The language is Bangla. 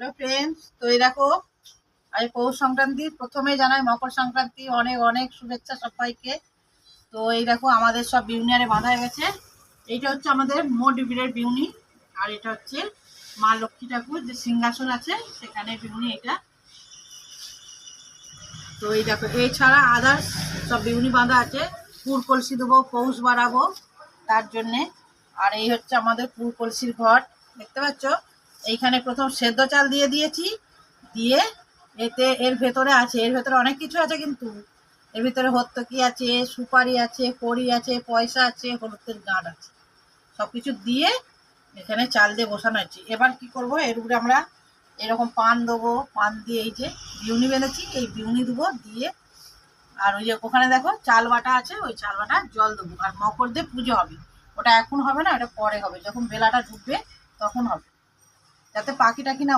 হ্যালো ফ্রেন্ডস, তো এই দেখো আজ পৌষ সংক্রান্তি। প্রথমে জানাই মকর সংক্রান্তি অনেক অনেক শুভেচ্ছা সবাইকে। তো এই দেখো আমাদের সব বিউনিয়ারে বাঁধা হয়ে গেছে। এইটা হচ্ছে আমাদের মোডিবিরের বিউনি, আর এটা হচ্ছে মা লক্ষ্মী ঠাকুর যে সিংহাসন আছে সেখানে বিউনি এটা। তো এই দেখো এছাড়া আদার্স সব বিউনি বাঁধা আছে। পুর কলসি দেবো, পৌষ বাড়াবো তার জন্যে। আর এই হচ্ছে আমাদের পুর কলসির ঘর, দেখতে পাচ্ছ। এইখানে প্রথম সেদ্ধ চাল দিয়ে দিয়েছি, দিয়ে এর ভেতরে আছে, এর ভেতরে অনেক কিছু আছে, কিন্তু এর ভিতরে হর্তকি আছে, সুপারি আছে, কড়ি আছে, পয়সা আছে, হলুদের গাঁট আছে, সব কিছু দিয়ে এখানে চাল দিয়ে বসানো হচ্ছে। এবার কি করব, এর উপরে আমরা এরকম পান দেবো, পান দিয়ে এই যে বিউনি বেঁধেছি এই বিউনি দেবো দিয়ে, আর ওই যে ওখানে দেখো চাল বাটা আছে, ওই চাল বাটা জল দেবো। আর মকর দিয়ে পুজো হবে, ওটা এখন হবে না, ওটা পরে হবে, যখন বেলাটা ঢুকবে তখন হবে, যাতে পাখি টাকি না